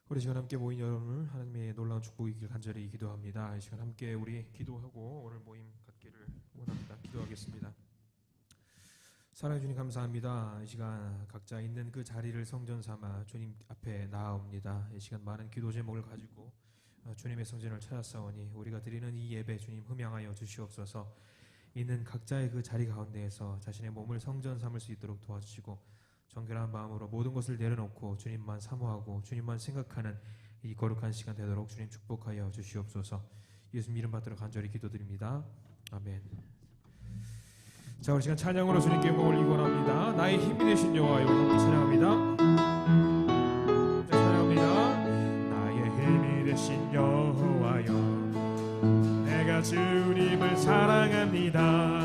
우리 시간 함께 모인 여러분을 하나님의 놀라운 축복이길 간절히 기도합니다. 이 시간 함께 우리 기도하고 오늘 모임 갖기를 원합니다. 기도하겠습니다. 사랑해 주님 감사합니다. 이 시간 각자 있는 그 자리를 성전 삼아 주님 앞에 나아옵니다. 이 시간 많은 기도 제목을 가지고 주님의 성전을 찾았사오니 우리가 드리는 이 예배 주님 흠양하여 주시옵소서. 있는 각자의 그 자리 가운데에서 자신의 몸을 성전 삼을 수 있도록 도와주시고 정결한 마음으로 모든 것을 내려놓고 주님만 사모하고 주님만 생각하는 이 거룩한 시간 되도록 주님 축복하여 주시옵소서. 예수님 이름 받들어 간절히 기도드립니다. 아멘. 자, 우리 시간 찬양으로 주님께 영광을 올리고 원합니다. 나의 힘이 되신 여호와여 함께 찬양합니다. 찬양합니다. 나의 힘이 되신 여호와여 내가 주님을 사랑합니다.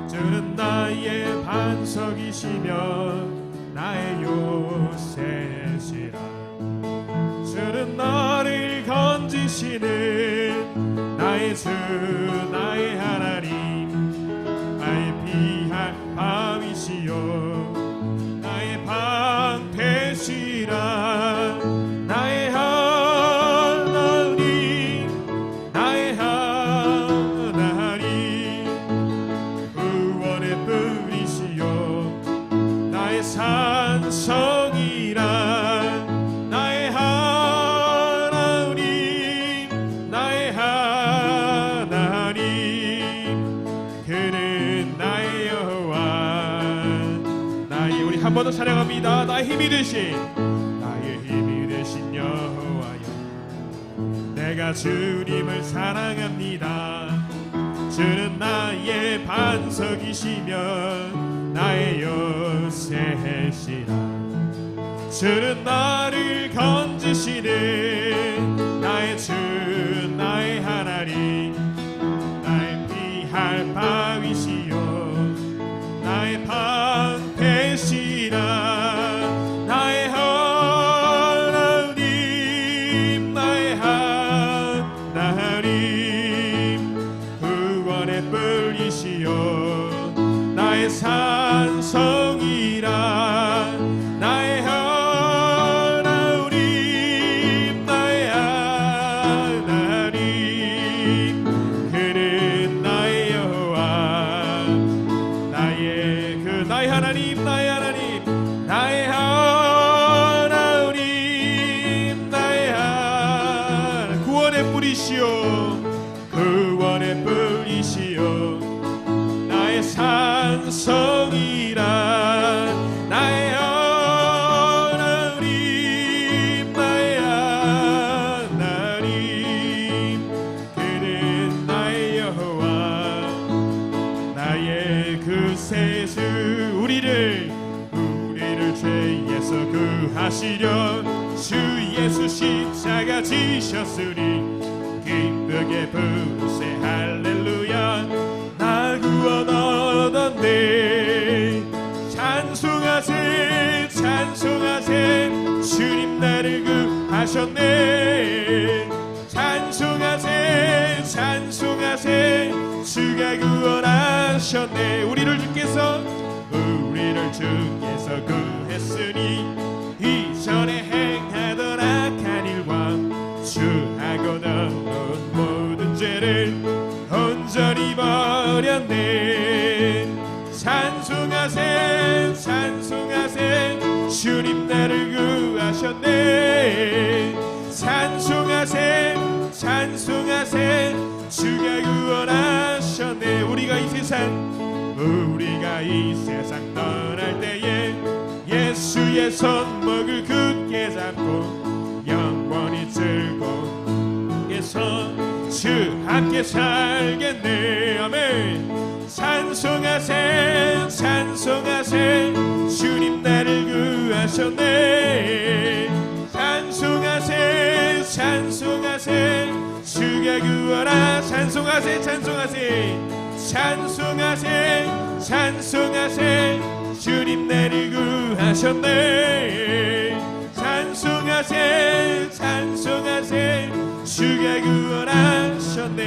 주는 나의 반석이시며 나의 요새시라. 주는 나를 건지시는 나의 주 나의 하나님, 나의 피할 밤이시여 나의 방패시라. 나의 하나님, 나의 하나님, 구원의 뿌리시여 나의 산성이라. 나의 하나님, 나의 하나님, 그는 나의 여호와. 나의 우리 한 번 더 찬양합니다. 나의 힘이 되신 여호와여 내가 주님을 사랑합니다. 주는 나의 반석이시며 나의 요새시라. 주는 나를 건지시는 나의 주 나의 하나님, 나의 피할 바위시여 나의 방패시라. 나의 하나님, 나의 하나님, 구원의 뿔이시여 나의 산성이라. 나의 하나님, 나의 하나님, 그는 나의 여호와. 나의 나의 하나님, 나의 하나님, 나의 하나님, 나의 하나님, 구원의 뿌리시여 구원의 뿌리시여 나의 산성이라. 나의 하나님, 나의 하나님, 그는 나의 여호와. 나의 구세주 우리를 죄에서 구하시려 주 예수 십자가 지셨으니 기쁘게 부르세 할렐루야. 나 구원 얻었네. 찬송하세 찬송하세 주님 나를 구하셨네. 찬송하세 찬송하세 주가 구원하셨네. 우리를 주께서 구했으니 이전에 행하던 악한 일과 주하고 넘은 모든 죄를 온전히 버렸네. 찬송하세 찬송하세 주님 나를 구하셨네. 찬송하세 찬송하세 주가 구원하셨네. 우리가 이 세상 떠날 때에 예수의 손목을 굳게 잡고 영원히 즐거움에서 주 함께 살겠네. 아멘. 찬송하세 찬송하세 주님 나를 구하셨네. 찬송하세 찬송하세 주가 구하라. 찬송하세 찬송하세 찬송하세 찬송하세 주님 나를 구하셨네. 찬송하세 찬송하세 주가 구원하셨네.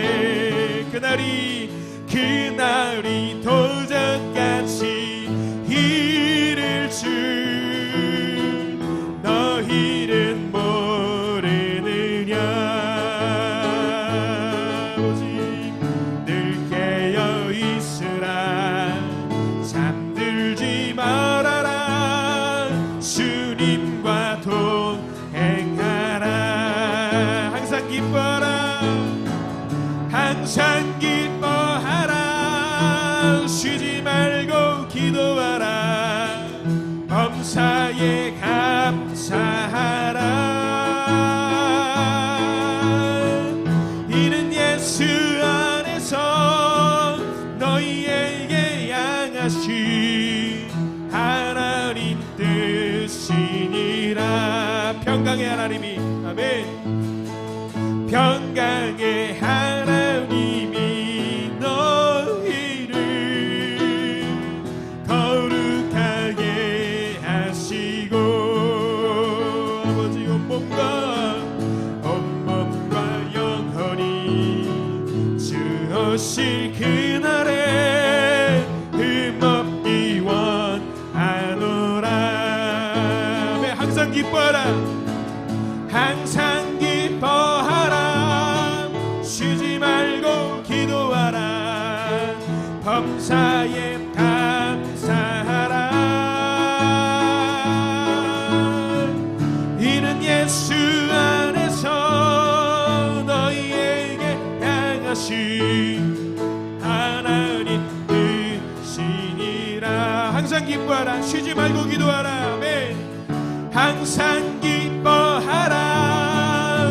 그날이 도적같이 이를 줄 너희는 못 평강의 하나님이 아멘. 평강의 하나님이 너희를 거룩하게 하시고 아버지 온몸과 영혼이 주오실 그날에 흠없기 원하노라. 항상 기뻐하라. 항상 기뻐하라. 쉬지 말고 기도하라. 범사에 감사하라. 이는 예수 안에서 너희에게 향하신 하나님 뜻이니라. 항상 기뻐하라. 쉬지 말고 기도하라. 아멘. 항상 기뻐하라.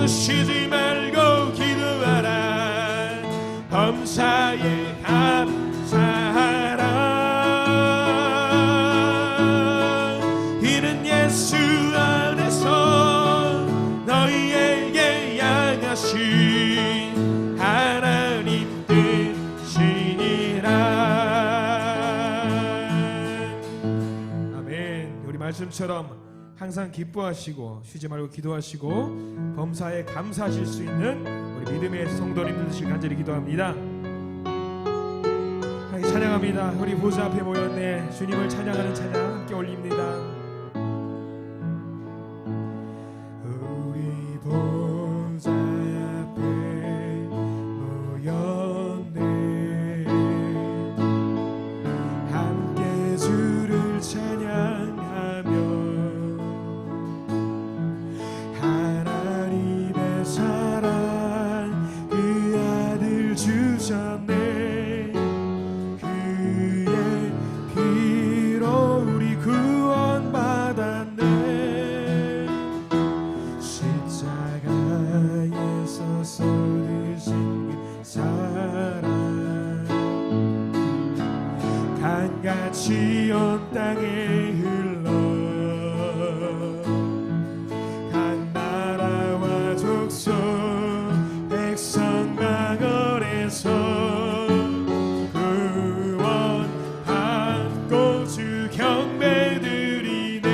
쉬지 말고 기도하라. 범사에 감사하라. 이는 예수 안에서 너희에게 향하신 하나님 뜻이니라. 아멘. 우리 말씀처럼 항상 기뻐하시고 쉬지 말고 기도하시고 범사에 감사하실 수 있는 우리 믿음의 성도님들 되시길 간절히 기도합니다. 찬양합니다. 우리 보좌 앞에 모였네. 주님을 찬양하는 찬양 함께 올립니다. 우리 보좌 앞에 모였네. 함께 주를 찬양하며 하나님의 사랑 그 아들 주셨네. 그의 피로 우리 구원받았네. 십자가에서 쏟으신 그 사랑 강같이 온 땅에 흘러 백성 마을에서 구원받고 주 경배드리네.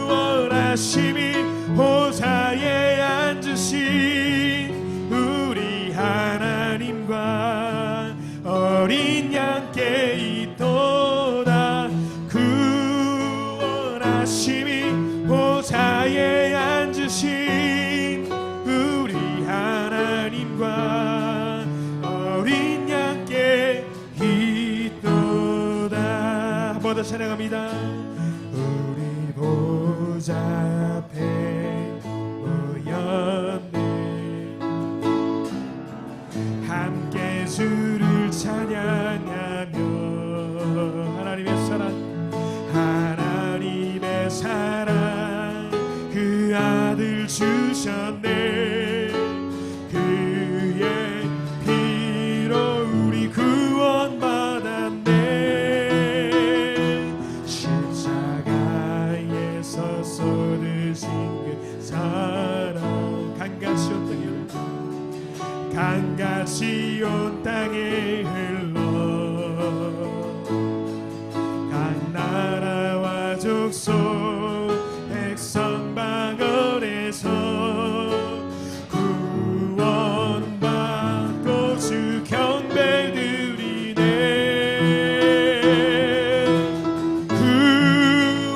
구원하심이 보좌에 앉으신 우리 하나님과 어린 양께 있도다. 구원하심이 보좌에 앉으신 우리 하나님과 어린 양께 있도다. 한 번 더 찬양합니다. 우리 보좌 앞에 모였네. 함께 주를 찬양하며 하나님의 사랑 하나님의 사랑 그 아들 주셨네. 그의 피로 우리 구원받았네. 십자가에서 쏟으신 그 사랑 강같이 온 땅에 흘러 각 나라와 족속 백성 방언에서 구원받고 주 경배드리네.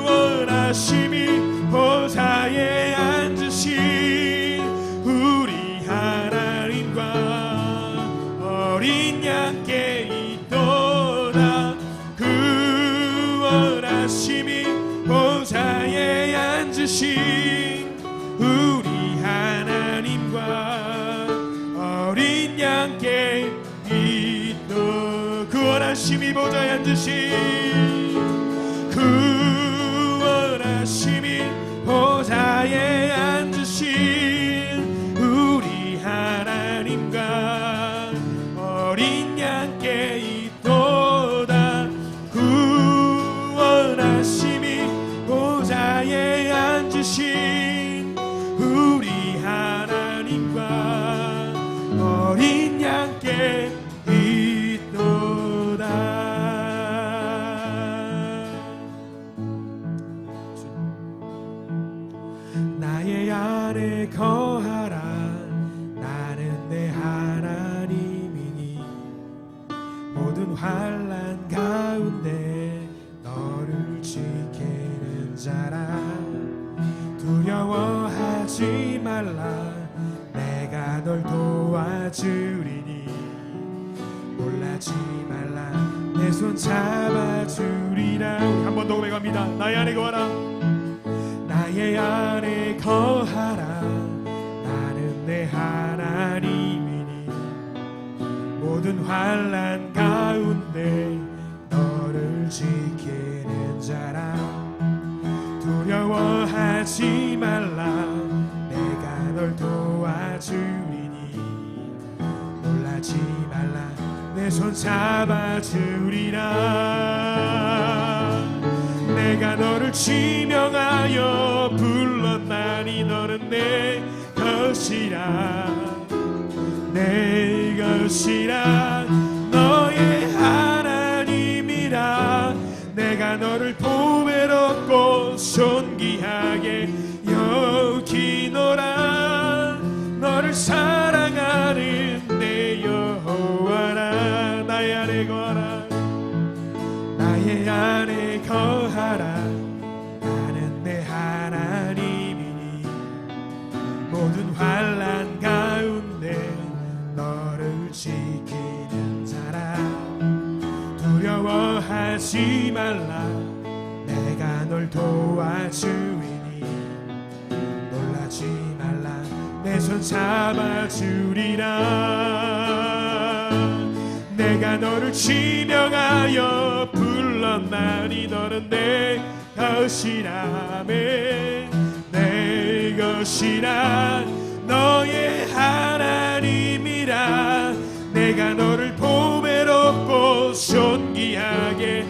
구원하심이 보좌에 앉으신 우리 하나님과 어린 양께 있도다. 구원하심이 보좌에 앉으신 우리 하나님과 어린 양께 있도. 구원하심이 보좌에 앉으신 구원하심이 보좌에 앉으신 우리 하나님과 어린 양께 있도다. 구원 되신 우리 하나님과 어린 양께 있도다. 나의 안에 거하라. 나는 내 하나님이니 모든 환난 가운데 너를 지키는 자라. 두려워하지 말라. 내가 널 도와주리니 놀라지 말라. 내 손 잡아주리라. 한 번 더 고백합니다. 나의 안에 거하라. 나의 안에 거하라. 나는 내 하나님이니 모든 환난 가운데 너를 지키는 자라. 두려워하지 말라. 내가 널 도와주리니 놀라지 말라. 내 손 잡아주리라. 내가 너를 지명하여 불렀나니 너는 내 것이라. 내 것이라. 너의 하나님이라. 내가 너를 보배롭고 존귀하게 여기노라. 너를 사랑하는 내 여호와라. 나의 안에 거하라. 나의 안에 거하라. 나는 내 하나님이니 모든 환난 가운데 너를 지키는 자라. 두려워하지 말라. 내가 널 도와주리니 놀라지 말라. 내 손 잡아주리라. 내가 너를 지명하여 불렀나니 너는 내 것이라매. 내 것이라. 너의 하나님이라. 내가 너를 보배롭고 존귀하게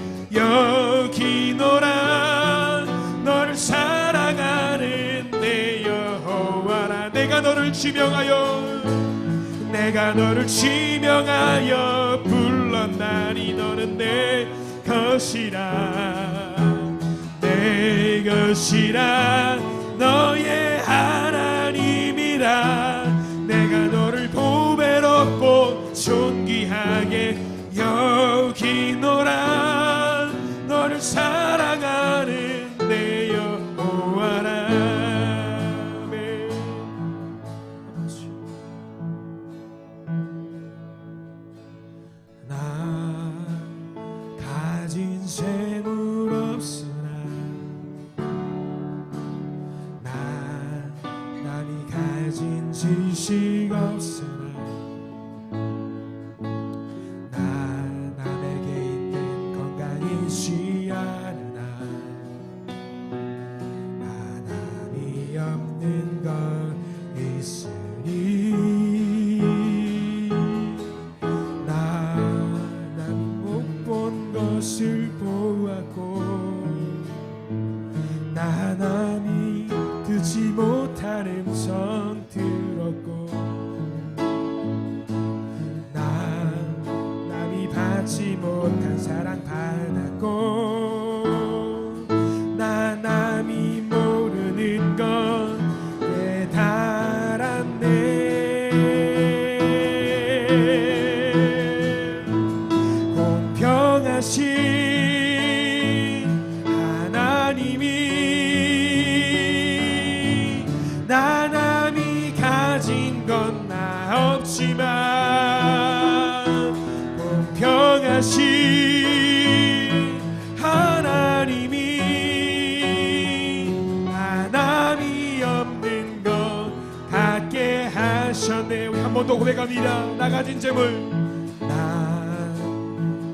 여기노라. 너를 사랑하는 내 여호와라. 내가 너를 지명하여 불렀나니 너는 내 것이라. 내 것이라. 너의 하나님이라. 내가 너를 보배롭고 존귀하게 여기노라. 너를 사랑하는 내 여호와라. 나 가진 재물 없으나 나 남이 가진 지식 없으나 없는 것 있으니 나 못 본 것을 보았고 나 남이 듣지 못한 음성 들었고 나 남이 받지 못한 사랑 받았고 나 남이 모르는 것 공평하신 하나님이 나 남이 가진 건 나 없지만 공평하신 하나님이 나 남이 없는 것 갖게 하셨네. 우리 한 번 더 고백합니다. 나 가진 재물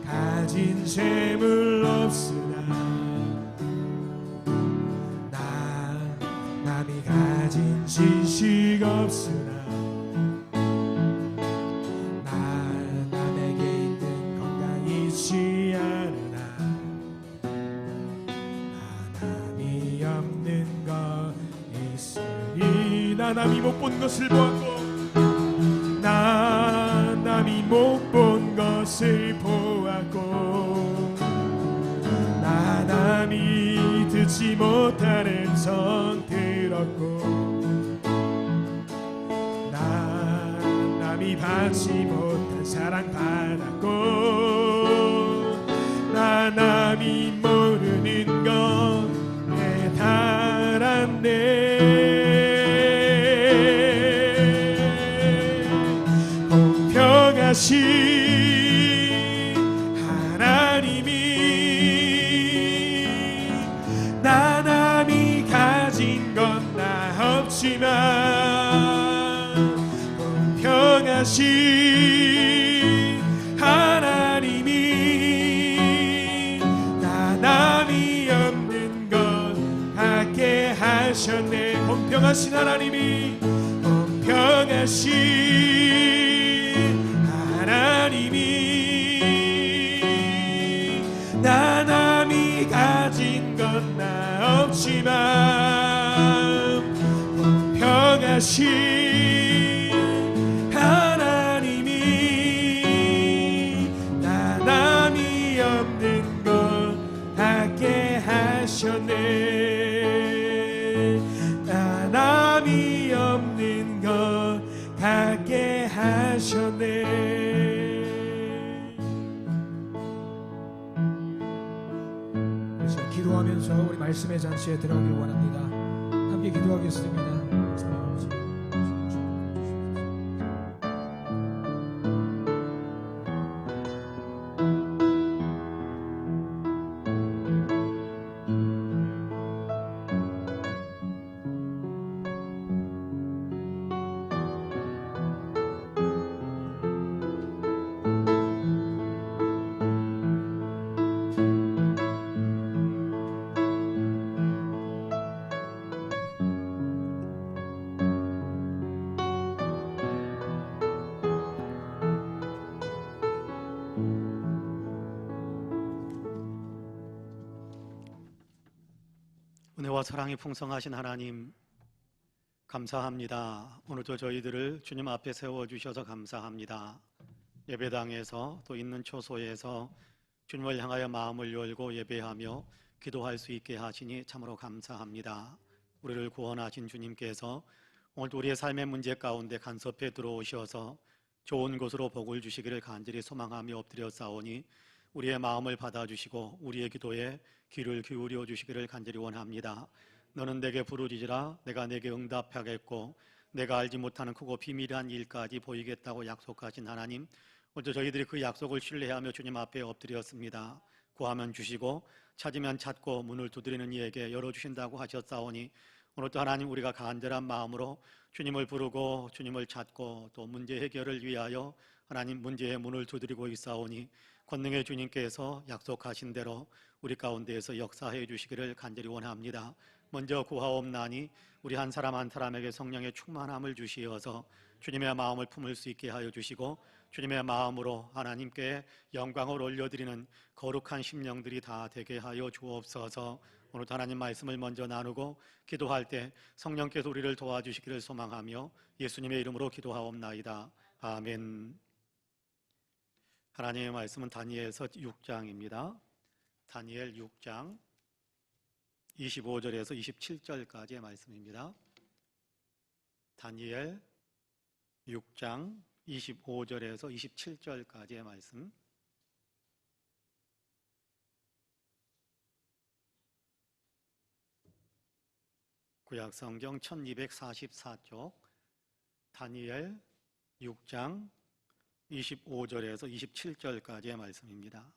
가진 재물 없으나 나 남이 가진 지식 없으나 나 남에게 있는 건강 있지 않으나 나 남이 없는 것 나 남이 못 본 것을 보았고 나 남이 못 본 것을 보았고 나 남이 듣지 못한 음성 들었고 나 남이 받지 못한 사랑 받았고 나 남이 모르는 것 깨달았네. 공평하신 하나님이 나 남이 가진 건 나 없지만 공평하신 하나님이 나 남이 없는 것 갖게 하셨네. 공평하신 하나님이 공평하신 하나님이 나 남이 가진 건 나 없지만 공평하신 하나님이 나 남이 없는 것 갖게 하셨네. 나 남이 없는 것 갖게 하셨네. 기도하면서 우리 말씀의 잔치에 들어가길 원합니다. 함께 기도하겠습니다. 은혜와 사랑이 풍성하신 하나님 감사합니다. 오늘도 저희들을 주님 앞에 세워주셔서 감사합니다. 예배당에서 또 있는 초소에서 주님을 향하여 마음을 열고 예배하며 기도할 수 있게 하시니 참으로 감사합니다. 우리를 구원하신 주님께서 오늘도 우리의 삶의 문제 가운데 간섭해 들어오셔서 좋은 곳으로 복을 주시기를 간절히 소망하며 엎드려 싸우니 우리의 마음을 받아주시고 우리의 기도에 귀를 기울여 주시기를 간절히 원합니다. 너는 내게 부르짖으라 내가 내게 응답하겠고 내가 알지 못하는 크고 비밀한 일까지 보이겠다고 약속하신 하나님, 오늘도 저희들이 그 약속을 신뢰하며 주님 앞에 엎드렸습니다. 구하면 주시고 찾으면 찾고 문을 두드리는 이에게 열어주신다고 하셨사오니 오늘도 하나님 우리가 간절한 마음으로 주님을 부르고 주님을 찾고 또 문제 해결을 위하여 하나님 문제의 문을 두드리고 있사오니 권능의 주님께서 약속하신 대로 우리 가운데에서 역사해 주시기를 간절히 원합니다. 먼저 구하옵나니 우리 한 사람 한 사람에게 성령의 충만함을 주시어서 주님의 마음을 품을 수 있게 하여 주시고 주님의 마음으로 하나님께 영광을 올려드리는 거룩한 심령들이 다 되게 하여 주옵소서. 오늘도 하나님 말씀을 먼저 나누고 기도할 때 성령께서 우리를 도와주시기를 소망하며 예수님의 이름으로 기도하옵나이다. 아멘. 하나님의 말씀은 다니엘서 6장입니다. 다니엘 6장 25절에서 27절까지의 말씀입니다. 다니엘 6장 25절에서 27절까지의 말씀. 구약성경 1244쪽 다니엘 6장 25절에서 27절까지의 말씀입니다.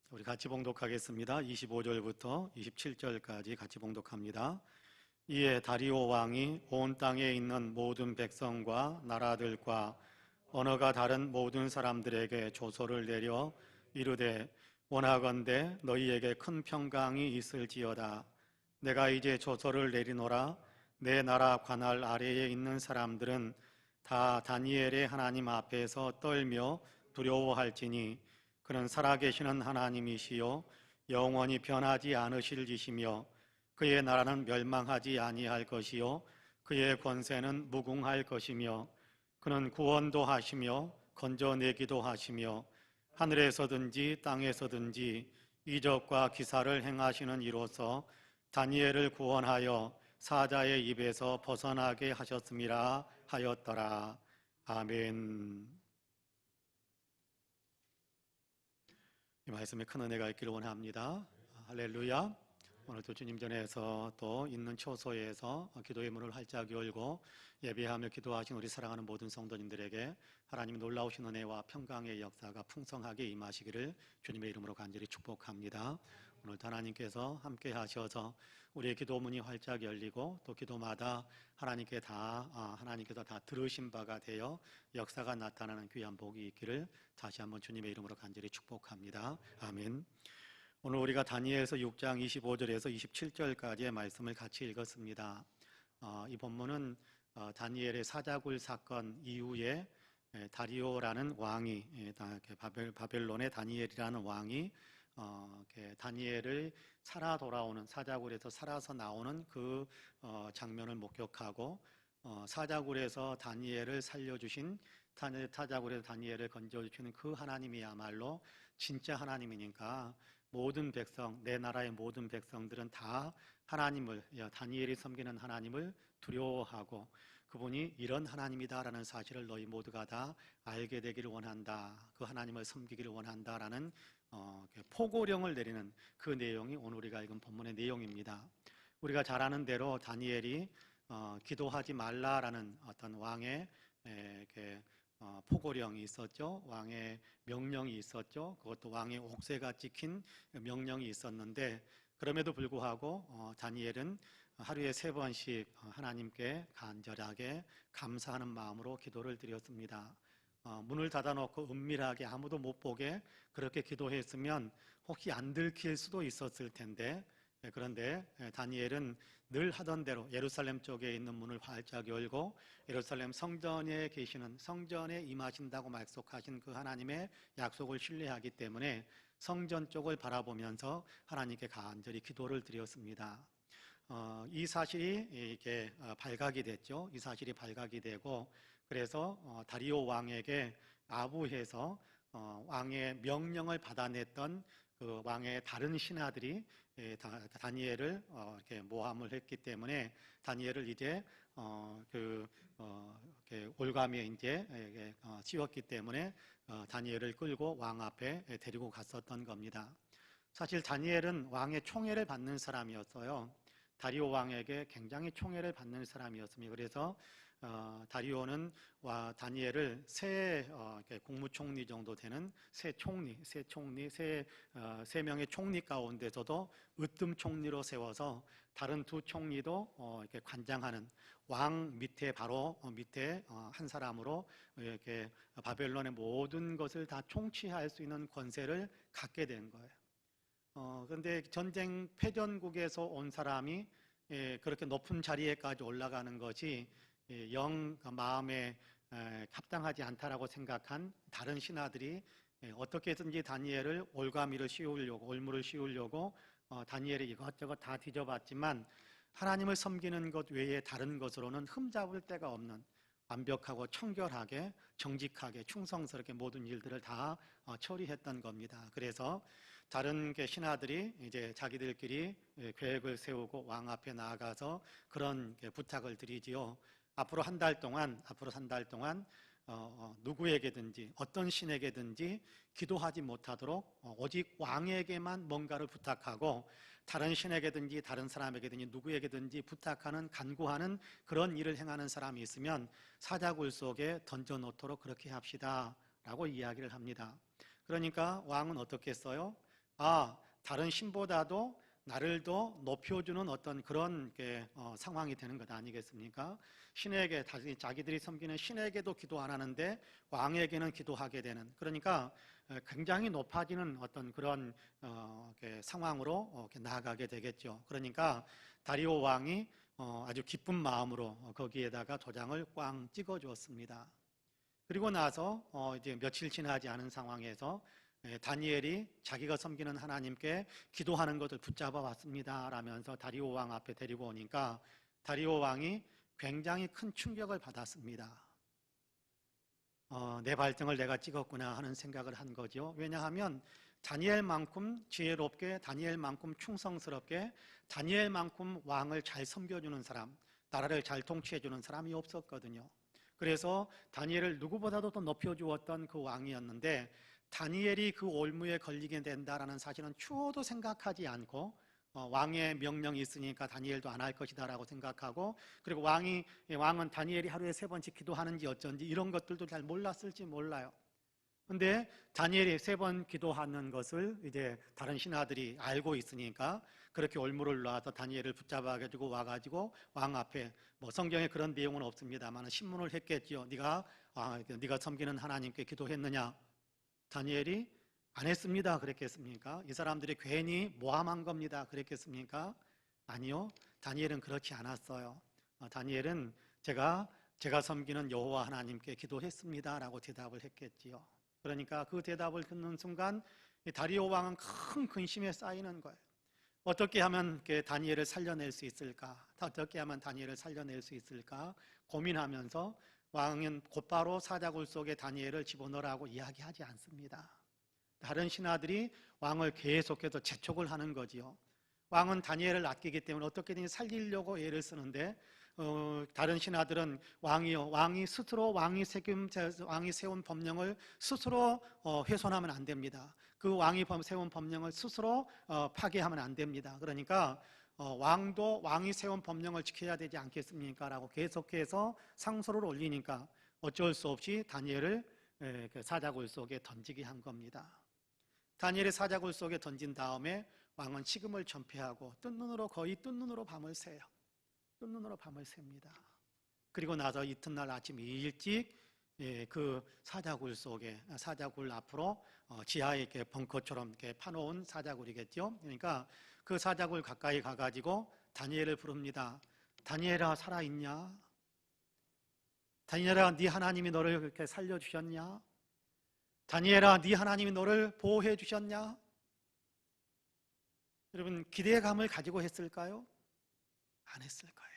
우리 같이 봉독하겠습니다. 25절부터 27절까지 같이 봉독합니다. 이에 다리오 왕이 온 땅에 있는 모든 백성과 나라들과 언어가 다른 모든 사람들에게 조서를 내려 이르되 원하건대 너희에게 큰 평강이 있을지어다. 내가 이제 조서를 내리노라. 내 나라 관할 아래에 있는 사람들은 다 다니엘의 하나님 앞에서 떨며 두려워할지니 그는 살아계시는 하나님이시요 영원히 변하지 않으실지시며 그의 나라는 멸망하지 아니할 것이요 그의 권세는 무궁할 것이며 그는 구원도 하시며 건져내기도 하시며 하늘에서든지 땅에서든지 이적과 기사를 행하시는 이로써 다니엘을 구원하여 사자의 입에서 벗어나게 하셨음이라 하였더라. 아멘. 이 말씀에 큰 은혜가 있기를 원합니다. 할렐루야. 오늘도 주님 전에서 또 있는 초소에서 기도의 문을 활짝 열고 예배하며 기도하신 우리 사랑하는 모든 성도님들에게 하나님의 놀라우신 은혜와 평강의 역사가 풍성하게 임하시기를 주님의 이름으로 간절히 축복합니다. 오늘도 하나님께서 함께 하셔서 우리의 기도문이 활짝 열리고 또 기도마다 하나님께서 다 들으신 바가 되어 역사가 나타나는 귀한 복이 있기를 다시 한번 주님의 이름으로 간절히 축복합니다. 아멘. 오늘 우리가 다니엘서 6장 25절에서 27절까지의 말씀을 같이 읽었습니다. 이 본문은 다니엘의 사자굴 사건 이후에 다리오라는 왕이 바벨론의 다니엘이라는 왕이 다니엘을 살아 돌아오는 사자굴에서 살아서 나오는 그 장면을 목격하고 사자굴에서 다니엘을 살려주신 사자굴에서 다니엘을 건져주시는 그 하나님이야말로 진짜 하나님이니까 모든 백성, 내 나라의 모든 백성들은 다 다니엘이 섬기는 하나님을 두려워하고 그분이 이런 하나님이다라는 사실을 너희 모두가 다 알게 되기를 원한다. 그 하나님을 섬기기를 원한다라는 포고령을 내리는 그 내용이 오늘 우리가 읽은 본문의 내용입니다. 우리가 잘 아는 대로 다니엘이 기도하지 말라라는 어떤 왕의 포고령이 있었죠. 왕의 명령이 있었죠. 그것도 왕의 옥새가 찍힌 명령이 있었는데 그럼에도 불구하고 다니엘은 하루에 3번씩 하나님께 간절하게 감사하는 마음으로 기도를 드렸습니다. 문을 닫아놓고 은밀하게 아무도 못 보게 그렇게 기도했으면 혹시 안 들킬 수도 있었을 텐데 그런데 다니엘은 늘 하던 대로 예루살렘 쪽에 있는 문을 활짝 열고 예루살렘 성전에 계시는 성전에 임하신다고 약속하신 그 하나님의 약속을 신뢰하기 때문에 성전 쪽을 바라보면서 하나님께 간절히 기도를 드렸습니다. 이 사실이 이렇게 발각이 됐죠. 이 사실이 발각이 되고 그래서 다리오 왕에게 아부해서 왕의 명령을 받아냈던 그 왕의 다른 신하들이 다니엘을 이렇게 모함을 했기 때문에 다니엘을 이제 이렇게 올가미에 이제 씌웠기 때문에 다니엘을 끌고 왕 앞에 데리고 갔었던 겁니다. 사실 다니엘은 왕의 총애를 받는 사람이었어요. 다리오 왕에게 굉장히 총애를 받는 사람이었습니다. 그래서 다리오는 다니엘을 세 국무총리 정도 되는 세 명의 총리 가운데서도 으뜸 총리로 세워서 다른 2총리도 이렇게 관장하는 왕 밑에 바로 밑에 한 사람으로 이렇게 바벨론의 모든 것을 다 총치할 수 있는 권세를 갖게 된 거예요. 그런데 전쟁 패전국에서 온 사람이 그렇게 높은 자리에까지 올라가는 것이 영 마음에 합당하지 않다라고 생각한 다른 신하들이 어떻게든지 다니엘을 올무를 씌우려고 다니엘이 이것저것 다 뒤져봤지만 하나님을 섬기는 것 외에 다른 것으로는 흠잡을 데가 없는 완벽하고 청결하게 정직하게 충성스럽게 모든 일들을 다 처리했던 겁니다. 그래서 다른 신하들이 이제 자기들끼리 계획을 세우고 왕 앞에 나아가서 그런 부탁을 드리지요. 앞으로 한 달 동안 누구에게든지 어떤 신에게든지 기도하지 못하도록 오직 왕에게만 뭔가를 부탁하고 다른 신에게든지 다른 사람에게든지 누구에게든지 부탁하는 간구하는 그런 일을 행하는 사람이 있으면 사자굴 속에 던져놓도록 그렇게 합시다 라고 이야기를 합니다. 그러니까 왕은 어떻게 했어요? 다른 신보다도 나를 더 높여주는 어떤 그런 상황이 되는 것 아니겠습니까? 신에게, 자기들이 섬기는 신에게도 기도 안 하는데 왕에게는 기도하게 되는, 그러니까 굉장히 높아지는 어떤 그런 상황으로 나아가게 되겠죠. 그러니까 다리오 왕이 아주 기쁜 마음으로 거기에다가 도장을 꽝 찍어 주었습니다. 그리고 나서 이제 며칠 지나지 않은 상황에서 다니엘이 자기가 섬기는 하나님께 기도하는 것을 붙잡아 왔습니다 라면서 다리오 왕 앞에 데리고 오니까 다리오 왕이 굉장히 큰 충격을 받았습니다. 내 발등을 내가 찍었구나 하는 생각을 한 거죠. 왜냐하면 다니엘만큼 지혜롭게, 다니엘만큼 충성스럽게, 다니엘만큼 왕을 잘 섬겨주는 사람, 나라를 잘 통치해주는 사람이 없었거든요. 그래서 다니엘을 누구보다도 더 높여주었던 그 왕이었는데 다니엘이 그 올무에 걸리게 된다라는 사실은 추호도 생각하지 않고 왕의 명령이 있으니까 다니엘도 안 할 것이다 라고 생각하고, 그리고 왕은 다니엘이 하루에 3번씩 기도하는지 어쩐지 이런 것들도 잘 몰랐을지 몰라요. 근데 다니엘이 3번 기도하는 것을 이제 다른 신하들이 알고 있으니까 그렇게 올무를 놔서 다니엘을 붙잡아가지고 와가지고 왕 앞에, 뭐 성경에 그런 내용은 없습니다만 신문을 했겠죠. 네가 섬기는 하나님께 기도했느냐? 다니엘이 안 했습니다 그랬겠습니까? 이 사람들이 괜히 모함한 겁니다 그랬겠습니까? 아니요, 다니엘은 그렇지 않았어요. 다니엘은 제가 섬기는 여호와 하나님께 기도했습니다 라고 대답을 했겠지요. 그러니까 그 대답을 듣는 순간 다리오 왕은 큰 근심에 쌓이는 거예요. 어떻게 하면 다니엘을 살려낼 수 있을까? 어떻게 하면 다니엘을 살려낼 수 있을까? 고민하면서 왕은 곧바로 사자굴 속에 다니엘을 집어넣으라고 이야기하지 않습니다. 다른 신하들이 왕을 계속해서 재촉을 하는 거지요. 왕은 다니엘을 아끼기 때문에 어떻게든 살리려고 애를 쓰는데 다른 신하들은 왕이 스스로 왕이 세운 법령을 스스로 훼손하면 안 됩니다. 그 왕이 세운 법령을 스스로 파괴하면 안 됩니다. 그러니까 왕도 왕이 세운 법령을 지켜야 되지 않겠습니까? 라고 계속해서 상소를 올리니까 어쩔 수 없이 다니엘을 사자굴 속에 던지게 한 겁니다. 다니엘의 사자굴 속에 던진 다음에 왕은 식음을 전폐하고 거의 뜬 눈으로 밤을 새요. 뜬 눈으로 밤을 셉니다. 그리고 나서 이튿날 아침 일찍 그 사자굴 앞으로 지하에 이렇게 벙커처럼 이렇게 파놓은 사자굴이겠죠. 그러니까 그 사자굴 가까이 가가지고 다니엘을 부릅니다. 다니엘아, 살아있냐? 다니엘아, 네 하나님이 너를 그렇게 살려주셨냐? 다니엘아, 네 하나님이 너를 보호해 주셨냐? 여러분, 기대감을 가지고 했을까요? 안 했을 거예요.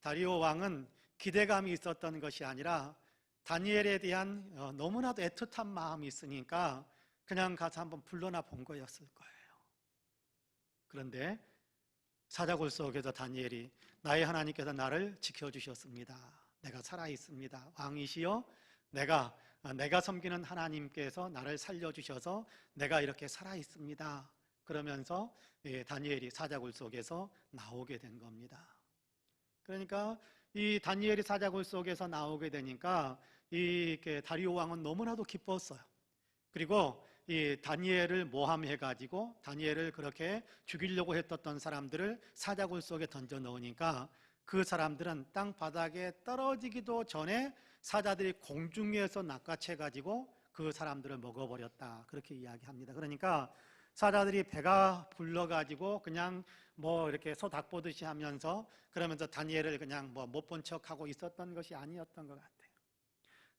다리오 왕은 기대감이 있었던 것이 아니라 다니엘에 대한 너무나도 애틋한 마음이 있으니까 그냥 가서 한번 불러나 본 거였을 거예요. 그런데 사자굴 속에서 다니엘이 나의 하나님께서 나를 지켜주셨습니다. 내가 살아있습니다. 왕이시여, 내가 섬기는 하나님께서 나를 살려주셔서 내가 이렇게 살아있습니다. 그러면서 다니엘이 사자굴 속에서 나오게 된 겁니다. 그러니까 이 다니엘이 사자굴 속에서 나오게 되니까 이 다리오 왕은 너무나도 기뻤어요. 그리고 이 다니엘을 모함해가지고 다니엘을 그렇게 죽이려고 했던 사람들을 사자굴 속에 던져 넣으니까 그 사람들은 땅 바닥에 떨어지기도 전에 사자들이 공중에서 낚아채가지고 그 사람들을 먹어버렸다, 그렇게 이야기합니다. 그러니까 사자들이 배가 불러가지고 그냥 뭐 이렇게 소 닭 보듯이 하면서 그러면서 다니엘을 그냥 뭐 못 본 척하고 있었던 것이 아니었던 것 같아요.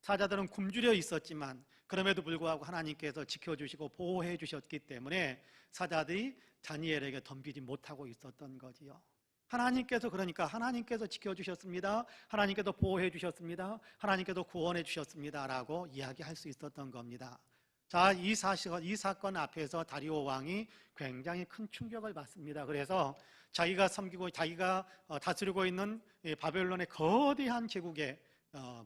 사자들은 굶주려 있었지만 그럼에도 불구하고 하나님께서 지켜주시고 보호해 주셨기 때문에 사자들이 다니엘에게 덤비지 못하고 있었던 거지요. 그러니까 하나님께서 지켜주셨습니다, 하나님께서 보호해 주셨습니다, 하나님께서 구원해 주셨습니다 라고 이야기할 수 있었던 겁니다. 자, 이 사건 앞에서 다리오 왕이 굉장히 큰 충격을 받습니다. 그래서 자기가 다스리고 있는 바벨론의 거대한 제국에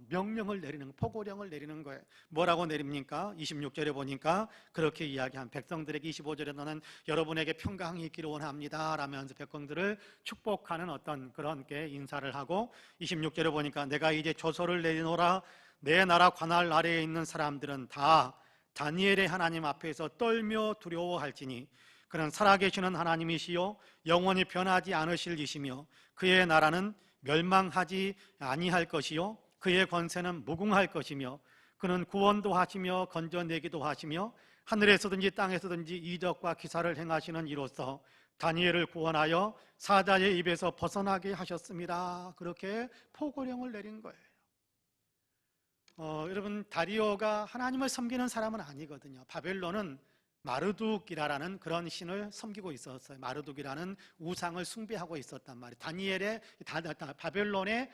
명령을 내리는, 포고령을 내리는 거예요. 뭐라고 내립니까? 26절에 보니까 그렇게 이야기한, 백성들에게 25절에 너는 여러분에게 평강이 있기를 원합니다 라면서 백성들을 축복하는 어떤 그런 게 인사를 하고, 26절에 보니까 내가 이제 조서를 내리노라. 내 나라 관할 아래에 있는 사람들은 다 다니엘의 하나님 앞에서 떨며 두려워할지니 그는 살아계시는 하나님이시요 영원히 변하지 않으실 이시며 그의 나라는 멸망하지 아니할 것이요 그의 권세는 무궁할 것이며 그는 구원도 하시며 건져내기도 하시며 하늘에서든지 땅에서든지 이적과 기사를 행하시는 이로써 다니엘을 구원하여 사자의 입에서 벗어나게 하셨습니다. 그렇게 포고령을 내린 거예요. 여러분 다리오가 하나님을 섬기는 사람은 아니거든요. 바벨론은 마르둑이라는 그런 신을 섬기고 있었어요. 마르둑이라는 우상을 숭배하고 있었단 말이에요. 다니엘의 바벨론의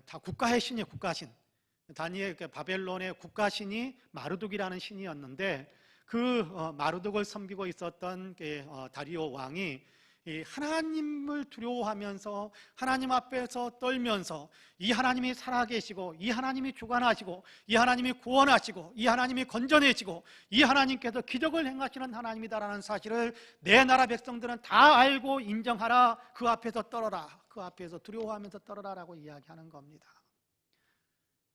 다 국가의 신이에요. 국가신. 다니엘 바벨론의 국가신이 마르둑이라는 신이었는데 그 마르둑을 섬기고 있었던 다리오 왕이 이 하나님을 두려워하면서 하나님 앞에서 떨면서 이 하나님이 살아계시고 이 하나님이 주관하시고 이 하나님이 구원하시고 이 하나님이 건져내시고 이 하나님께서 기적을 행하시는 하나님이다라는 사실을 내 나라 백성들은 다 알고 인정하라. 그 앞에서 떨어라. 그 앞에서 두려워하면서 떨어라라고 이야기하는 겁니다.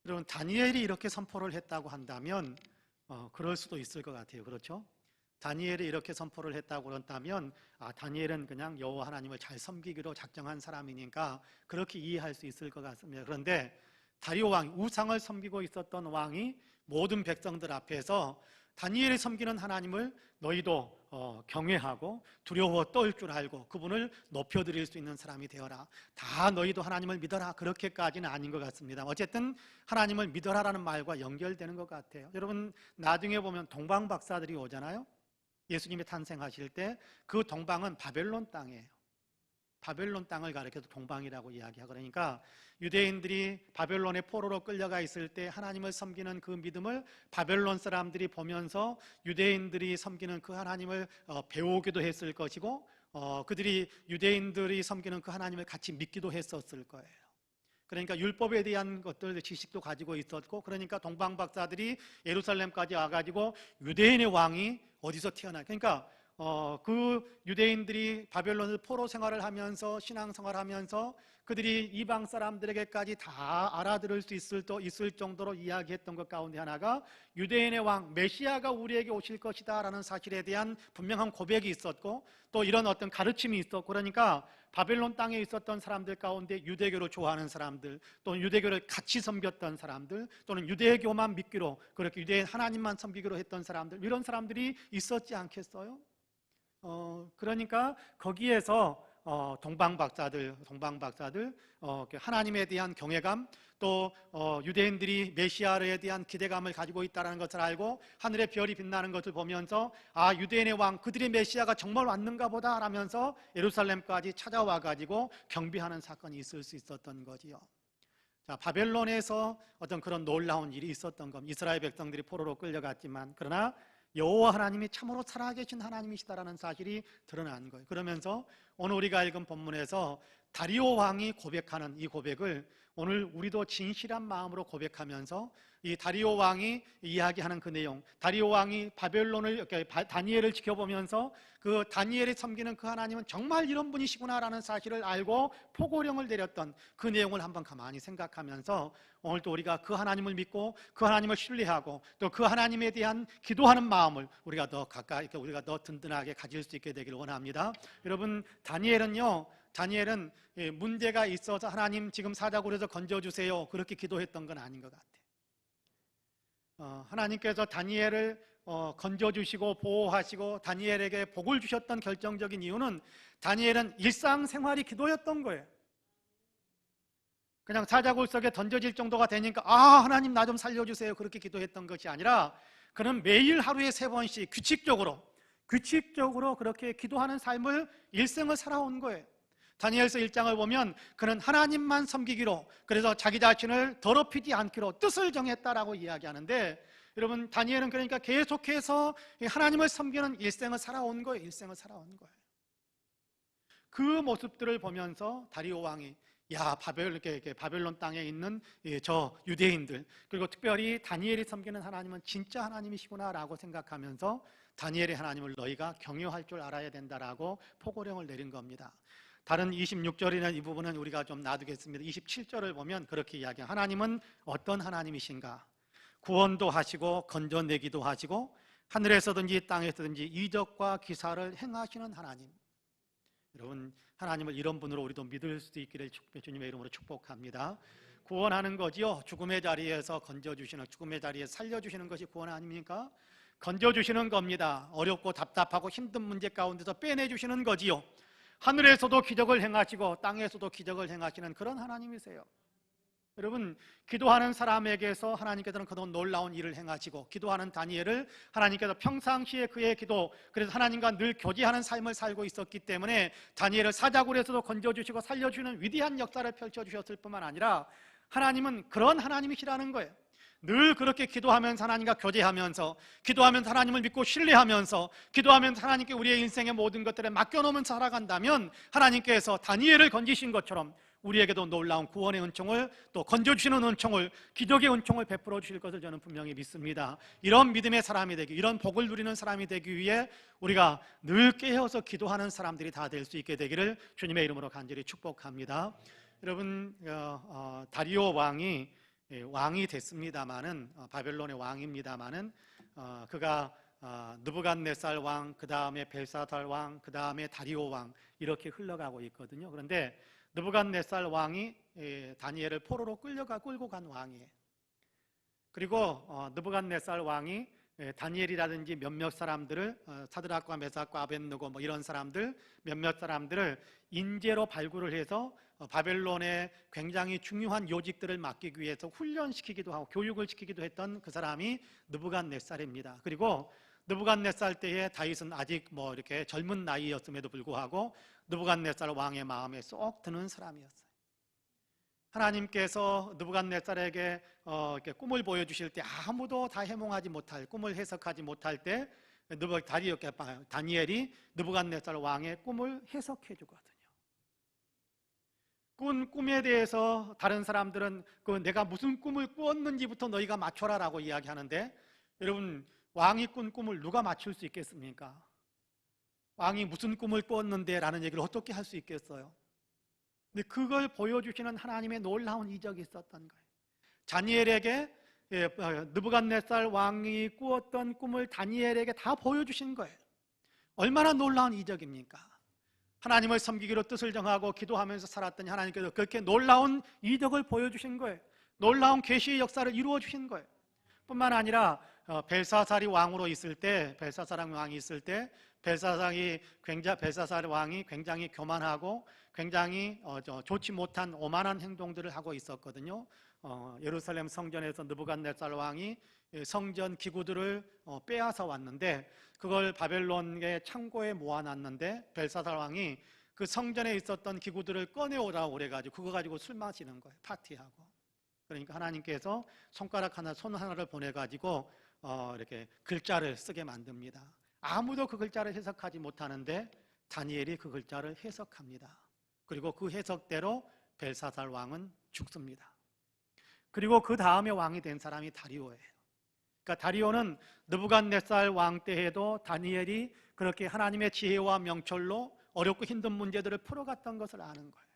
여러분 다니엘이 이렇게 선포를 했다고 한다면 그럴 수도 있을 것 같아요. 그렇죠? 다니엘이 이렇게 선포를 했다고 그런다면 다니엘은 그냥 여호와 하나님을 잘 섬기기로 작정한 사람이니까 그렇게 이해할 수 있을 것 같습니다. 그런데 다리오 왕, 우상을 섬기고 있었던 왕이 모든 백성들 앞에서 다니엘이 섬기는 하나님을 너희도 경외하고 두려워 떨 줄 알고 그분을 높여드릴 수 있는 사람이 되어라. 다 너희도 하나님을 믿어라. 그렇게까지는 아닌 것 같습니다. 어쨌든 하나님을 믿어라라는 말과 연결되는 것 같아요. 여러분 나중에 보면 동방 박사들이 오잖아요. 예수님이 탄생하실 때 그 동방은 바벨론 땅이에요. 바벨론 땅을 가리켜서 동방이라고 이야기하고 그러니까 유대인들이 바벨론의 포로로 끌려가 있을 때 하나님을 섬기는 그 믿음을 바벨론 사람들이 보면서 유대인들이 섬기는 그 하나님을 배우기도 했을 것이고 그들이 유대인들이 섬기는 그 하나님을 같이 믿기도 했었을 거예요. 그러니까 율법에 대한 것들 지식도 가지고 있었고 그러니까 동방 박사들이 예루살렘까지 와가지고 유대인의 왕이 어디서 태어나 그러니까 그 유대인들이 바벨론을 포로 생활을 하면서 신앙생활을 하면서 그들이 이방 사람들에게까지 다 알아들을 수 있을 정도로 이야기했던 것 가운데 하나가 유대인의 왕 메시아가 우리에게 오실 것이다 라는 사실에 대한 분명한 고백이 있었고 또 이런 어떤 가르침이 있었고 그러니까 바벨론 땅에 있었던 사람들 가운데 유대교를 좋아하는 사람들 또는 유대교를 같이 섬겼던 사람들 또는 유대교만 믿기로 그렇게 유대인 하나님만 섬기기로 했던 사람들 이런 사람들이 있었지 않겠어요? 그러니까 거기에서 동방 박사들 하나님에 대한 경외감 또 유대인들이 메시아에 대한 기대감을 가지고 있다는 것을 알고 하늘의 별이 빛나는 것을 보면서 유대인의 왕 그들의 메시아가 정말 왔는가 보다 라면서 예루살렘까지 찾아와 가지고 경비하는 사건이 있을 수 있었던 거지요. 자, 바벨론에서 어떤 그런 놀라운 일이 있었던 겁니다. 이스라엘 백성들이 포로로 끌려갔지만 그러나 여호와 하나님이 참으로 살아계신 하나님이시다라는 사실이 드러난 거예요. 그러면서 오늘 우리가 읽은 본문에서 다리오 왕이 고백하는 이 고백을 오늘 우리도 진실한 마음으로 고백하면서 이 다리오 왕이 이야기하는 그 내용, 다리오 왕이 다니엘을 지켜보면서 그 다니엘이 섬기는 그 하나님은 정말 이런 분이시구나라는 사실을 알고 포고령을 내렸던 그 내용을 한번 가만히 생각하면서 오늘도 우리가 그 하나님을 믿고 그 하나님을 신뢰하고 또 그 하나님에 대한 기도하는 마음을 우리가 더 가까이 우리가 더 든든하게 가질 수 있게 되기를 원합니다. 여러분 다니엘은 문제가 있어서 하나님 지금 사자굴에서 건져주세요 그렇게 기도했던 건 아닌 것 같아요. 하나님께서 다니엘을 건져주시고 보호하시고 다니엘에게 복을 주셨던 결정적인 이유는 다니엘은 일상생활이 기도였던 거예요. 그냥 사자굴 속에 던져질 정도가 되니까 하나님 나 좀 살려주세요 그렇게 기도했던 것이 아니라 그는 매일 하루에 3번씩 규칙적으로 그렇게 기도하는 삶을 일생을 살아온 거예요. 다니엘서 1장을 보면 그는 하나님만 섬기기로 그래서 자기 자신을 더럽히지 않기로 뜻을 정했다라고 이야기하는데 여러분 다니엘은 그러니까 계속해서 하나님을 섬기는 일생을 살아온 거예요. 그 모습들을 보면서 다리오 왕이 바벨론 땅에 있는 저 유대인들 그리고 특별히 다니엘이 섬기는 하나님은 진짜 하나님이시구나 라고 생각하면서 다니엘의 하나님을 너희가 경외할 줄 알아야 된다라고 포고령을 내린 겁니다. 다른 26절이나 이 부분은 우리가 좀 놔두겠습니다. 27절을 보면 그렇게 이야기해요. 하나님은 어떤 하나님이신가? 구원도 하시고 건져내기도 하시고 하늘에서든지 땅에서든지 이적과 기사를 행하시는 하나님. 여러분 하나님을 이런 분으로 우리도 믿을 수 있기를 주님의 이름으로 축복합니다. 구원하는 거지요. 죽음의 자리에서 건져주시는 죽음의 자리에 살려주시는 것이 구원 아닙니까? 건져주시는 겁니다. 어렵고 답답하고 힘든 문제 가운데서 빼내주시는 거지요. 하늘에서도 기적을 행하시고 땅에서도 기적을 행하시는 그런 하나님이세요. 여러분, 기도하는 사람에게서 하나님께서는 그동안 놀라운 일을 행하시고, 기도하는 다니엘을 하나님께서 평상시에 그의 기도, 그래서 하나님과 늘 교제하는 삶을 살고 있었기 때문에 다니엘을 사자굴에서도 건져주시고 살려주는 위대한 역사를 펼쳐주셨을 뿐만 아니라 하나님은 그런 하나님이시라는 거예요. 늘 그렇게 기도하면서 하나님과 교제하면서, 기도하면서 하나님을 믿고 신뢰하면서, 기도하면서 하나님께 우리의 인생의 모든 것들을 맡겨놓으면서 살아간다면 하나님께서 다니엘을 건지신 것처럼 우리에게도 놀라운 구원의 은총을, 또 건져주시는 은총을, 기적의 은총을 베풀어 주실 것을 저는 분명히 믿습니다. 이런 믿음의 사람이 되기, 이런 복을 누리는 사람이 되기 위해 우리가 늘 깨어서 기도하는 사람들이 다 될 수 있게 되기를 주님의 이름으로 간절히 축복합니다. 여러분, 다리오 왕이 됐습니다마는, 바벨론의 왕입니다마는, 그가 느부갓네살 왕, 그 다음에 벨사살 왕, 그 다음에 다리오 왕, 이렇게 흘러가고 있거든요. 그런데 느부갓네살 왕이 다니엘을 포로로 끌고 간 왕이에요. 그리고 느부갓네살 왕이 다니엘이라든지 몇몇 사람들을, 사드락과 메삭과 아벳느고 뭐 이런 사람들, 몇몇 사람들을 인재로 발굴을 해서 바벨론의 굉장히 중요한 요직들을 맡기기 위해서 훈련시키기도 하고 교육을 시키기도 했던 그 사람이 느부갓네살입니다. 그리고 느부갓네살 때에 다윗은 아직 뭐 이렇게 젊은 나이였음에도 불구하고 느부갓네살 왕의 마음에 쏙 드는 사람이었어요. 하나님께서 느부갓네살에게 이렇게 꿈을 보여주실 때 아무도 다 해몽하지 못할, 꿈을 해석하지 못할 때 다니엘이 느부갓네살 왕의 꿈을 해석해 주거든요. 꾼 꿈에 대해서 다른 사람들은 내가 무슨 꿈을 꾸었는지부터 너희가 맞춰라라고 이야기하는데, 여러분, 왕이 꾼 꿈을 누가 맞출 수 있겠습니까? 왕이 무슨 꿈을 꾸었는데 라는 얘기를 어떻게 할 수 있겠어요? 근데 그걸 보여주시는 하나님의 놀라운 이적이 있었던 거예요. 다니엘에게, 느부갓네살 왕이 꾸었던 꿈을 다니엘에게 다 보여주신 거예요. 얼마나 놀라운 이적입니까? 하나님을 섬기기로 뜻을 정하고 기도하면서 살았더니 하나님께서 그렇게 놀라운 이적을 보여주신 거예요. 놀라운 계시의 역사를 이루어 주신 거예요. 뿐만 아니라 벨사살 왕이 있을 때 벨사살 왕이 굉장히 교만하고 굉장히 좋지 못한 오만한 행동들을 하고 있었거든요. 예루살렘 성전에서 느부갓네살 왕이 성전 기구들을 빼앗아 왔는데, 그걸 바벨론의 창고에 모아놨는데 벨사살 왕이 그 성전에 있었던 기구들을 꺼내오라고 그래가지고 그거 가지고 술 마시는 거예요. 파티하고. 그러니까 하나님께서 손 하나를 보내가지고 이렇게 글자를 쓰게 만듭니다. 아무도 그 글자를 해석하지 못하는데 다니엘이 그 글자를 해석합니다. 그리고 그 해석대로 벨사살 왕은 죽습니다. 그리고 그 다음에 왕이 된 사람이 다리오예요. 그러니까 다리오는 느부갓네살 왕 때에도 다니엘이 그렇게 하나님의 지혜와 명철로 어렵고 힘든 문제들을 풀어갔던 것을 아는 거예요.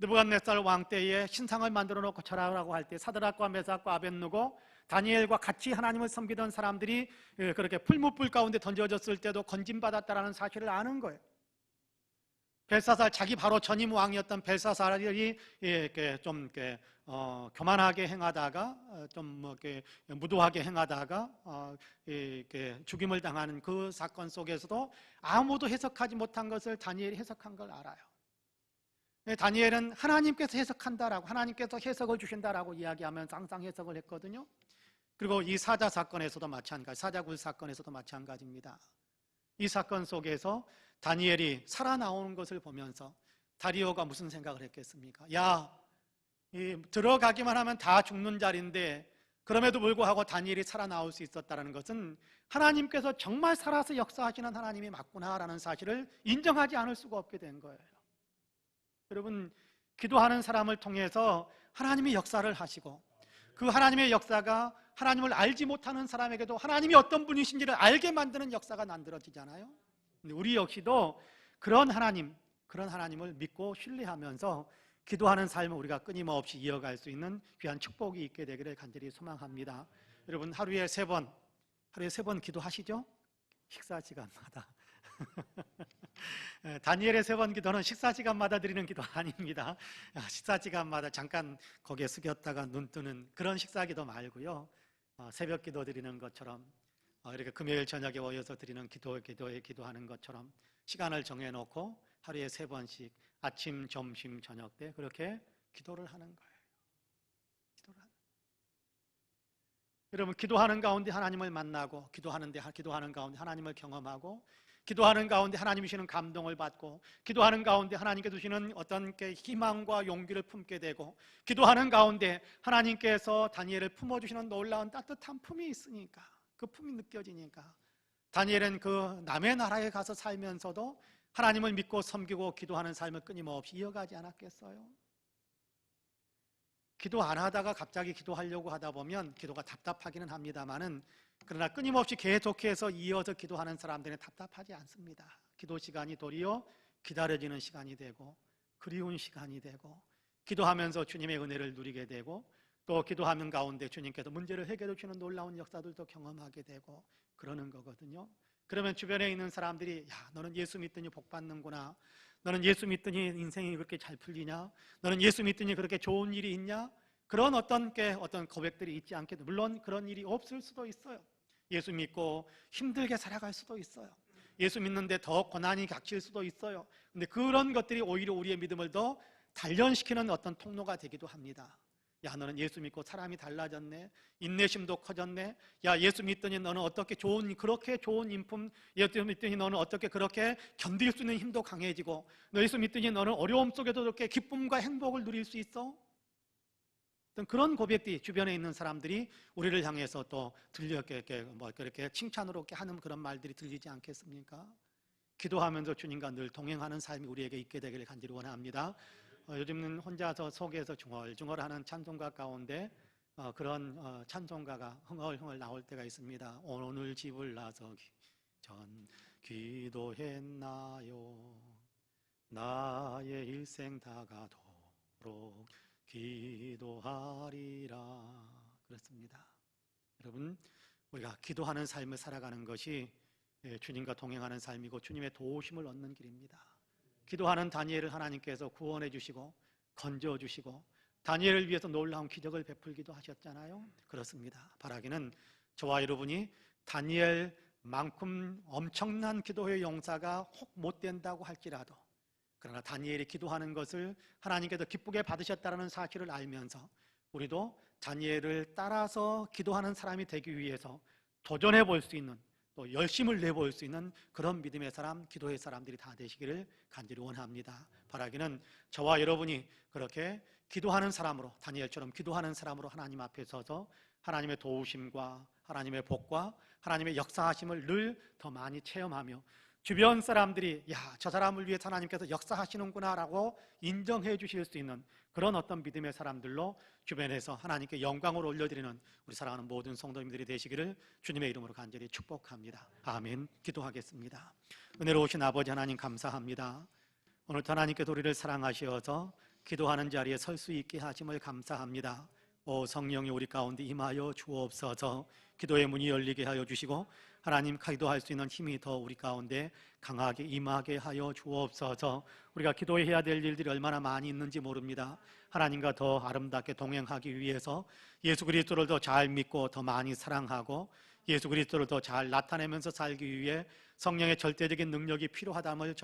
느부갓네살 왕 때에 신상을 만들어 놓고 절하라고 할 때 사드락과 메삭과 아벳느고, 다니엘과 같이 하나님을 섬기던 사람들이 그렇게 풀무불 가운데 던져졌을 때도 건진받았다라는 사실을 아는 거예요. 벨사살, 자기 바로 전임 왕이었던 벨사살이 이렇게 좀 교만하게 행하다가 좀 이렇게 무도하게 행하다가 이렇게 죽임을 당하는 그 사건 속에서도 아무도 해석하지 못한 것을 다니엘이 해석한 걸 알아요. 다니엘은 하나님께서 해석한다라고, 하나님께서 해석을 주신다라고 이야기하면서 항상 해석을 했거든요. 그리고 이 사자굴 사건에서도 마찬가지입니다. 이 사건 속에서 다니엘이 살아나오는 것을 보면서 다리오가 무슨 생각을 했겠습니까? 들어가기만 하면 다 죽는 자리인데 그럼에도 불구하고 다니엘이 살아나올 수 있었다는 것은 하나님께서 정말 살아서 역사하시는 하나님이 맞구나라는 사실을 인정하지 않을 수가 없게 된 거예요. 여러분, 기도하는 사람을 통해서 하나님이 역사를 하시고, 그 하나님의 역사가 하나님을 알지 못하는 사람에게도 하나님이 어떤 분이신지를 알게 만드는 역사가 만들어지잖아요. 우리 역시도 그런 하나님을 믿고 신뢰하면서 기도하는 삶을 우리가 끊임없이 이어갈 수 있는 귀한 축복이 있게 되기를 간절히 소망합니다. 여러분, 하루에 세 번 기도하시죠? 식사 시간마다. 다니엘의 3번 기도는 식사 시간마다 드리는 기도 아닙니다. 식사 시간마다 잠깐 거기에 숙였다가 눈 뜨는 그런 식사 기도 말고요, 새벽 기도 드리는 것처럼, 이렇게 금요일 저녁에 모여서 드리는 기도에 기도하는 것처럼 시간을 정해놓고 하루에 3번씩 아침, 점심, 저녁 때 그렇게 기도를 하는 거예요. 여러분, 기도하는 가운데 하나님을 만나고, 기도하는 가운데 하나님을 경험하고, 기도하는 가운데 하나님이 주시는 감동을 받고, 기도하는 가운데 하나님께 주시는 어떤 희망과 용기를 품게 되고, 기도하는 가운데 하나님께서 다니엘을 품어주시는 놀라운 따뜻한 품이 있으니까, 그 품이 느껴지니까 다니엘은 그 남의 나라에 가서 살면서도 하나님을 믿고 섬기고 기도하는 삶을 끊임없이 이어가지 않았겠어요? 기도 안 하다가 갑자기 기도하려고 하다 보면 기도가 답답하기는 합니다만은, 그러나 끊임없이 계속해서 이어서 기도하는 사람들은 답답하지 않습니다. 기도 시간이 도리어 기다려지는 시간이 되고, 그리운 시간이 되고, 기도하면서 주님의 은혜를 누리게 되고, 또 기도하는 가운데 주님께서 문제를 해결해 주시는 놀라운 역사들도 경험하게 되고 그러는 거거든요. 그러면 주변에 있는 사람들이, 야, 너는 예수 믿더니 복 받는구나, 너는 예수 믿더니 인생이 그렇게 잘 풀리냐, 너는 예수 믿더니 그렇게 좋은 일이 있냐, 그런 어떤 고백들이 있지 않겠죠. 물론 그런 일이 없을 수도 있어요. 예수 믿고 힘들게 살아갈 수도 있어요. 예수 믿는데 더 고난이 닥칠 수도 있어요. 근데 그런 것들이 오히려 우리의 믿음을 더 단련시키는 어떤 통로가 되기도 합니다. 야, 너는 예수 믿고 사람이 달라졌네, 인내심도 커졌네, 야, 예수 믿더니 너는 어떻게 그렇게 좋은 인품, 예수 믿더니 너는 어떻게 그렇게 견딜 수 있는 힘도 강해지고, 너 예수 믿더니 너는 어려움 속에도 그렇게 기쁨과 행복을 누릴 수 있어? 그런 고백들이 주변에 있는 사람들이 우리를 향해서 또 그렇게 칭찬으로 하는 그런 말들이 들리지 않겠습니까? 기도하면서 주님과 늘 동행하는 삶이 우리에게 있게 되기를 간절히 원합니다. 요즘은 혼자서 속에서 중얼중얼하는 찬송가 가운데 그런 찬송가가 흥얼흥얼 나올 때가 있습니다. 오늘 집을 나서기 전 기도했나요? 나의 일생 다가도록 기도하리라. 그렇습니다. 여러분, 우리가 기도하는 삶을 살아가는 것이 주님과 동행하는 삶이고 주님의 도우심을 얻는 길입니다. 기도하는 다니엘을 하나님께서 구원해 주시고 건져 주시고 다니엘을 위해서 놀라운 기적을 베풀기도 하셨잖아요. 그렇습니다. 바라기는 저와 여러분이 다니엘만큼 엄청난 기도의 용사가 혹 못 된다고 할지라도, 그러나 다니엘이 기도하는 것을 하나님께서 기쁘게 받으셨다는 사실을 알면서 우리도 다니엘을 따라서 기도하는 사람이 되기 위해서 도전해 볼 수 있는, 또 열심을 내볼 수 있는 그런 믿음의 사람, 기도의 사람들이 다 되시기를 간절히 원합니다. 바라기는 저와 여러분이 그렇게 기도하는 사람으로, 다니엘처럼 기도하는 사람으로 하나님 앞에 서서 하나님의 도우심과 하나님의 복과 하나님의 역사하심을 늘 더 많이 체험하며 주변 사람들이, 야, 저 사람을 위해 하나님께서 역사하시는구나 라고 인정해 주실 수 있는 그런 어떤 믿음의 사람들로 주변에서 하나님께 영광을 올려드리는 우리 사랑하는 모든 성도님들이 되시기를 주님의 이름으로 간절히 축복합니다. 아멘. 기도하겠습니다. 은혜로우신 아버지 하나님, 감사합니다. 오늘도 하나님께서 우리를 사랑하셔서 기도하는 자리에 설 수 있게 하심을 감사합니다. 오 성령이 우리 가운데 임하여 주옵소서. 기도의 문이 열리게 하여 주시고 하나님, 기도할 수 있는 힘이 더 우리 가운데 강하게 임하게 하여 주옵소서. 우리가 기도해야 될 일들이 얼마나 많이 있는지 모릅니다. 하나님과 더 아름답게 동행하기 위해서 예수 그리스도를 더 잘 믿고 더 많이 사랑하고 예수 그리스도를 더 잘 나타내면서 살기 위해 성령의 절대적인 능력이 필요함을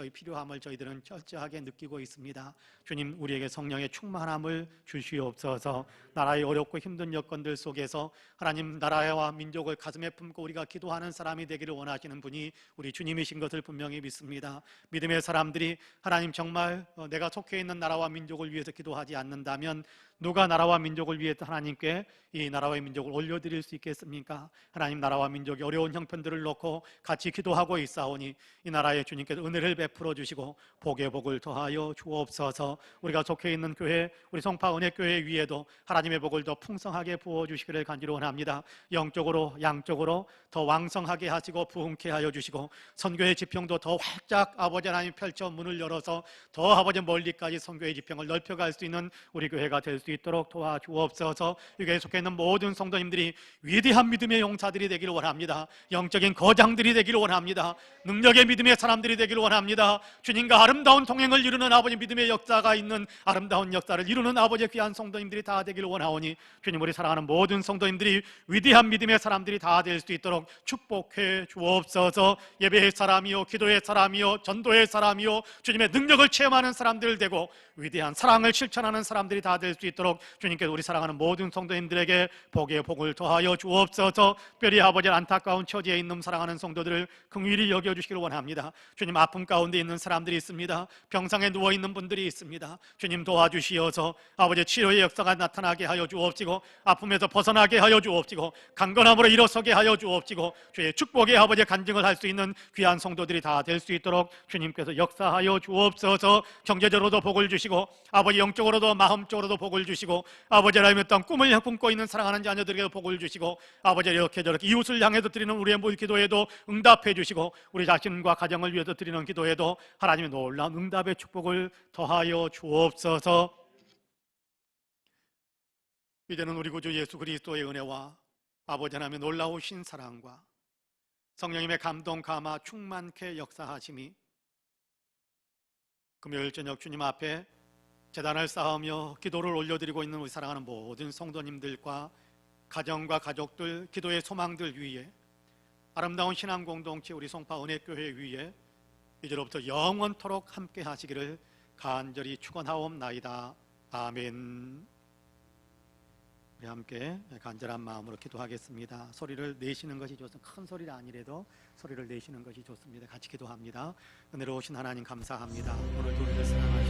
저희들은 철저하게 느끼고 있습니다. 주님, 우리에게 성령의 충만함을 주시옵소서. 나라의 어렵고 힘든 여건들 속에서 하나님, 나라와 민족을 가슴에 품고 우리가 기도하는 사람이 되기를 원하시는 분이 우리 주님이신 것을 분명히 믿습니다. 믿음의 사람들이 하나님, 정말 내가 속해 있는 나라와 민족을 위해서 기도하지 않는다면 누가 나라와 민족을 위해서 하나님께 이 나라와 민족을 올려드릴 수 있겠습니까? 하나님, 나라와 민족이 어려운 형편들을 놓고 같이 기도하고 있사오니 이 나라에 주님께서 은혜를 베풀어 주시고 복의 복을 더하여 주옵소서. 우리가 속해 있는 교회, 우리 성파 은혜교회 위에도 하나님의 복을 더 풍성하게 부어주시기를 간절히 원합니다. 영적으로 양적으로 더 왕성하게 하시고 부흥케 하여 주시고 선교의 지평도 더 활짝 아버지 하나님 펼쳐 문을 열어서 더 아버지 멀리까지 선교의 지평을 넓혀갈 수 있는 우리 교회가 될 수 있도록 도와주옵소서. 이 교회에 속해 있는 모든 성도님들이 위대한 믿음의 용사들이 되기를 원합니다. 영적인 거장들이 되기를 원합니다. 능력의 믿음의 사람들이 되기를 원합니다. 주님과 아름다운 동행을 이루는 아버지 믿음의 역사가 있는 아름다운 역사를 이루는 아버지의 귀한 성도님들이 다 되기를 원하오니 주님, 우리 사랑하는 모든 성도님들이 위대한 믿음의 사람들이 다 될 수 있도록 축복해 주옵소서. 예배의 사람이요, 기도의 사람이요, 전도의 사람이요, 주님의 능력을 체험하는 사람들 되고 위대한 사랑을 실천하는 사람들이 다 될 수 있도록 있도록 주님께서 우리 사랑하는 모든 성도님들에게 복의 복을 더하여 주옵소서. 특별히 아버지 안타까운 처지에 있는 사랑하는 성도들을 긍휼히 여겨주시기를 원합니다. 주님, 아픔 가운데 있는 사람들이 있습니다. 병상에 누워있는 분들이 있습니다. 주님 도와주시어서 아버지 치료의 역사가 나타나게 하여 주옵시고, 아픔에서 벗어나게 하여 주옵시고, 강건함으로 일어서게 하여 주옵시고, 주의 축복의 아버지 간증을 할 수 있는 귀한 성도들이 다 될 수 있도록 주님께서 역사하여 주옵소서. 경제적으로도 복을 주시고, 아버지 영적으로도 마음적으로도 복을 주시고, 아버지 하나님 어떤 꿈을 품고 있는 사랑하는 자녀들에게 복을 주시고, 아버지 이렇게 저렇게 이웃을 향해서 드리는 우리의 모든 기도에도 응답해 주시고, 우리 자신과 가정을 위해서 드리는 기도에도 하나님의 놀라운 응답의 축복을 더하여 주옵소서. 이제는 우리 구주 예수 그리스도의 은혜와 아버지 하나님의 놀라우신 사랑과 성령님의 감동 감화 충만케 역사하심이 금요일 저녁 주님 앞에 제단을 쌓으며 기도를 올려드리고 있는 우리 사랑하는 모든 성도님들과 가정과 가족들, 기도의 소망들 위에, 아름다운 신앙 공동체 우리 송파 은혜교회 위에 이제로부터 영원토록 함께 하시기를 간절히 축원하옵나이다. 아멘. 우리 함께 간절한 마음으로 기도하겠습니다. 소리를 내시는 것이 좋습니다. 큰 소리가 아니라도 소리를 내시는 것이 좋습니다. 같이 기도합니다. 은혜로우신 하나님 감사합니다. 오늘도 우리를 사랑하시고